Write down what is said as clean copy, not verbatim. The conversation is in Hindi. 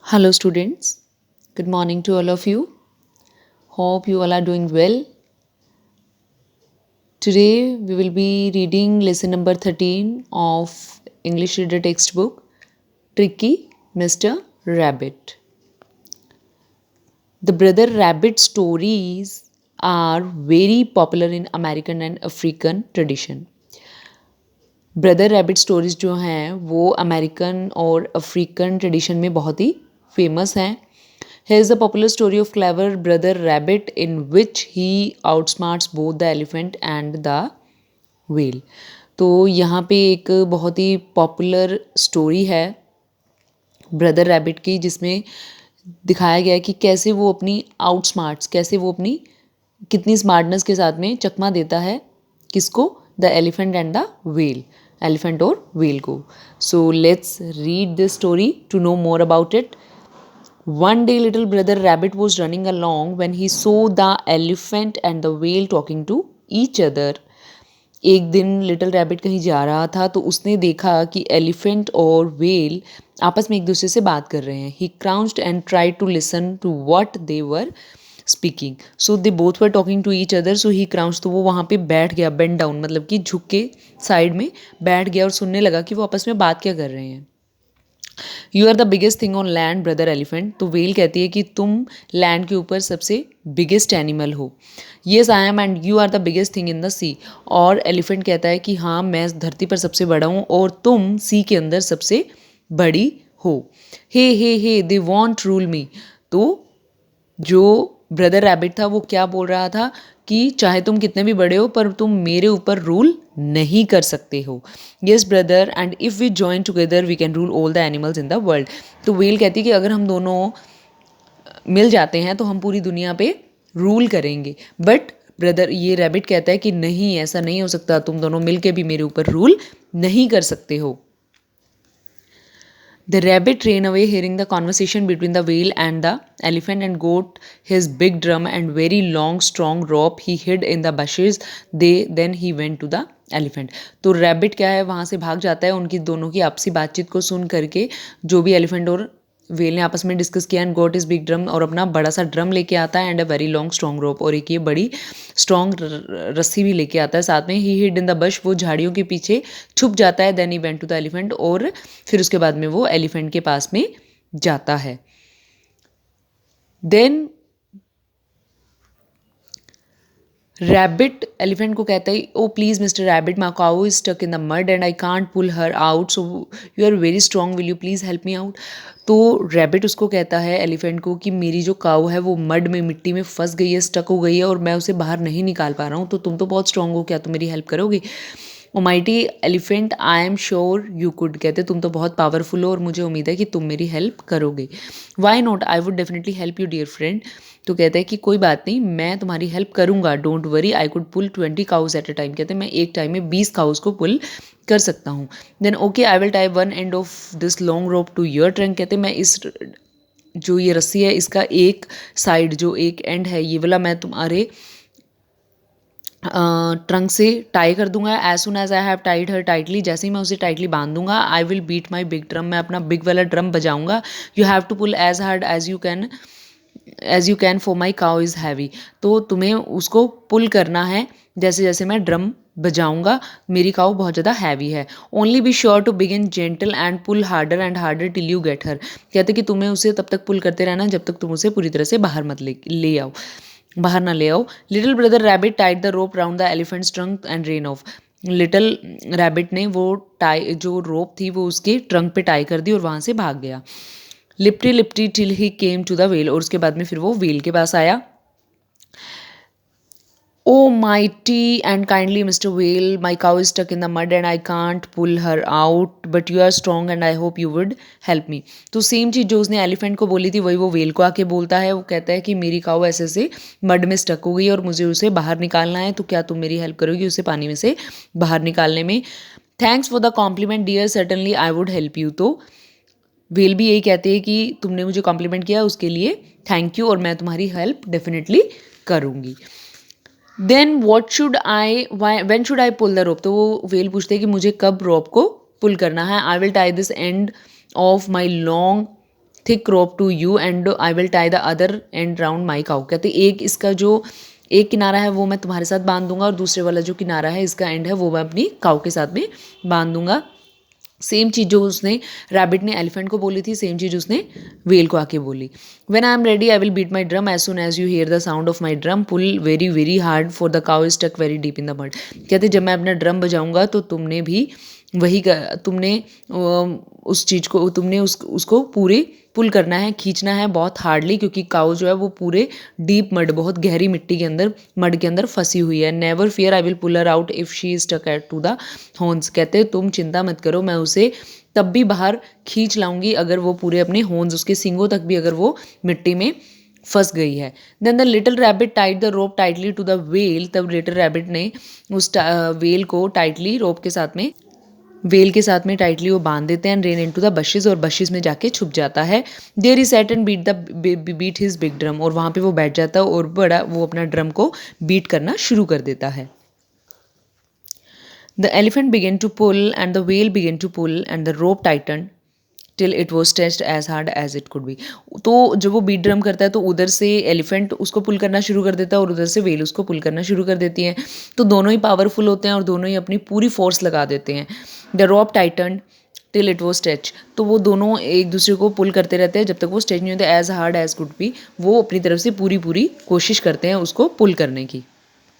Hello, students. Good morning to all of you. Hope you all are doing well. Today, we will be reading lesson number 13 of English Reader textbook Tricky Mr. Rabbit. The Brother Rabbit stories are very popular in American and African tradition. Brother rabbit stories जो हैं वो अमेरिकन और अफ्रीकन ट्रेडिशन में बहुत ही फेमस हैं. Here is a popular story of clever brother rabbit in which he outsmarts both the elephant and the whale. तो यहाँ पे एक बहुत ही पॉपुलर स्टोरी है ब्रदर रैबिट की जिसमें दिखाया गया है कि कैसे वो अपनी आउटस्मार्ट्स कैसे वो अपनी कितनी स्मार्टनेस के साथ में चकमा देता है किसको the elephant and the whale elephant और व्हेल को. So let's read this story to know more about it. One day, little brother rabbit was running along when he saw the elephant and the whale talking to each other. एक दिन लिटिल रैबिट कहीं जा रहा था तो उसने देखा कि एलिफेंट और व्हेल आपस में एक दूसरे से बात कर रहे हैं. He crouched and tried to listen to what they were speaking. So they both were talking to each other. So he crouched, तो वो वहाँ पे बैठ गया, बेंड डाउन मतलब कि झुक के साइड में बैठ गया और सुनने लगा कि वो आपस में बात क्या कर रहे हैं. You are the biggest thing on land brother elephant. तो व्हेल कहती है कि तुम लैंड के ऊपर सबसे बिगेस्ट एनिमल हो. Yes I am and you are the biggest thing in the sea. और एलिफेंट कहता है कि हाँ मैं धरती पर सबसे बड़ा हूँ और तुम सी के अंदर सबसे बड़ी हो. हे दे वॉन्ट रूल मी. तो जो ब्रदर रैबिट था वो क्या बोल रहा था कि चाहे तुम कितने भी बड़े हो पर तुम मेरे ऊपर रूल नहीं कर सकते हो. Yes brother and if we join together we can rule all the animals in the world. तो व्हेल कहती है कि अगर हम दोनों मिल जाते हैं तो हम पूरी दुनिया पे रूल करेंगे. बट ब्रदर ये रैबिट कहता है कि नहीं, ऐसा नहीं हो सकता, तुम दोनों मिल के भी मेरे ऊपर रूल नहीं कर सकते हो. The rabbit ran away hearing the conversation between the whale and the elephant and got his big drum and very long strong rope he hid in the bushes. Then he went to the elephant. तो रैबिट क्या है वहाँ से भाग जाता है उनकी दोनों की आपसी बातचीत को सुन करके. जो भी एलिफेंट और व्हेल ने आपस में डिस्कस किया and got is big drum और अपना बड़ा सा ड्रम लेके आता है and a very long strong rope और एक ये बड़ी स्ट्रॉन्ग रस्सी भी लेके आता है साथ में. ही हिड इन द बश, वो झाड़ियों के पीछे छुप जाता है. Then he went to the elephant और फिर उसके बाद में वो एलिफेंट के पास में जाता है. देन रैबिट एलिफेंट को कहता है oh please mister rabbit my cow is stuck in the mud and I can't pull her out so you are very strong, will you please help me out. तो रैबिट उसको कहता है एलिफेंट को कि मेरी जो काऊ है वो मड में मिट्टी में फंस गई है, स्टक हो गई है और मैं उसे बाहर नहीं निकाल पा रहा हूँ. तो तुम तो बहुत स्ट्रॉन्ग हो, क्या तुम मेरी हेल्प करोगी. Oh mighty elephant I am sure you could. कहते तुम तो बहुत पावरफुल हो और मुझे उम्मीद है कि तुम मेरी हेल्प करोगे. Why not, I would definitely help you dear friend. तो कहता है कि कोई बात नहीं, मैं तुम्हारी हेल्प करूंगा. Don't worry, I could pull 20 cows at a time. कहते हैं मैं एक टाइम में 20 काउज को पुल कर सकता हूँ. Then okay I will tie one end of this long rope to your trunk. कहते हैं मैं इस जो ये रस्सी है इसका एक साइड जो एक एंड है ये वाला मैं तुम्हारे ट्रंक से टाई कर दूंगा. As soon as I have tied her tightly, जैसे ही मैं उसे टाइटली बांध दूंगा. I will beat my big drum, मैं अपना बिग वाला ड्रम बजाऊंगा. You have to pull as hard as you can for my cow is heavy. तो तुम्हें उसको पुल करना है जैसे जैसे मैं ड्रम बजाऊंगा, मेरी काउ बहुत ज़्यादा हैवी है. Only be sure to begin gentle and pull harder and harder till you get her. कहते कि तुम्हें उसे तब तक पुल करते रहना जब तक तुम उसे पूरी तरह से बाहर ना ले आओ. Little brother rabbit tied the rope round the elephants trunk and rain of. Little rabbit ने वो टाई जो रोप थी वो उसके ट्रंक पे टाई कर दी और वहाँ से भाग गया. लिपटी लिपटी till he came to the whale. और उसके बाद में फिर वो व्हेल के पास आया. Oh mighty and kindly mister whale, my cow is stuck in the mud and I can't pull her out but you are strong and I hope you would help me. तो सेम चीज़ जो उसने एलिफेंट को बोली थी वही वो व्हेल को आके बोलता है. वो कहता है कि मेरी काउ ऐसे से मड में स्टक हो गई और मुझे उसे बाहर निकालना है, तो क्या तुम मेरी हेल्प करोगी उसे पानी में से बाहर निकालने में. Thanks for the compliment dear, certainly I would help you. तो व्हेल भी यही कहते हैं कि तुमने मुझे कॉम्प्लीमेंट किया उसके लिए थैंक यू और मैं तुम्हारी हेल्प डेफिनेटली करूँगी. Then what should I when should I pull the rope. तो वो व्हेल पूछते हैं कि मुझे कब रोप को पुल करना है. I will tie this end of my long thick rope to you and I will tie the other end round my cow. कहते एक इसका जो एक किनारा है वो मैं तुम्हारे साथ बांध दूंगा और दूसरे वाला जो किनारा है इसका एंड है वो मैं अपनी काउ के साथ में बांध दूंगा। सेम चीज़ जो उसने रैबिट ने एलिफेंट को बोली थी, सेम चीज़ उसने वेल को आके बोली। When I am ready I will beat my drum as soon as you hear the sound of my drum pull very very hard for the cow is stuck very deep in the mud. कहते जब मैं अपना ड्रम बजाऊंगा तो तुमने भी वही तुमने उस चीज़ को तुमने उसको पूरे पुल करना है, खींचना है बहुत हार्डली, क्योंकि काउ जो है वो पूरे डीप मड, बहुत गहरी मिट्टी के अंदर, मड के अंदर फंसी हुई है। Never fear I will pull her out if she is stuck at to the horns. कहते तुम चिंता मत करो, मैं उसे तब भी बाहर खींच लाऊंगी अगर वो पूरे अपने हॉर्न्स, उसके सींगों तक भी अगर वो मिट्टी में फंस गई है। Then the little rabbit tied the rope tightly to the whale. तब लिटिल रैबिट ने उस वेल को टाइटली रोप के साथ में, वेल के साथ में टाइटली वो बांध देते हैं। रेन इनटू द बशेज, और बशेज में जाके छुप जाता है। There he sat and beat his big drum, और वहाँ पे वो बैठ जाता है और वो अपना ड्रम को बीट करना शुरू कर देता है। The elephant began to pull and the whale began to pull and the rope tighten till it was stretched as hard as it could be. तो जब वो बीट ड्रम करता है तो उधर से एलिफेंट उसको पुल करना शुरू कर देता है और उधर से वेल उसको पुल करना शुरू कर देती है। तो दोनों ही पावरफुल होते हैं और दोनों ही अपनी पूरी फोर्स लगा देते हैं। The rope tighten till it was stretch, तो वो दोनों एक दूसरे को पुल करते रहते हैं जब तक वो स्ट्रेच नहीं होते। As hard as could be, वो अपनी तरफ से पूरी कोशिश करते हैं उसको पुल करने की।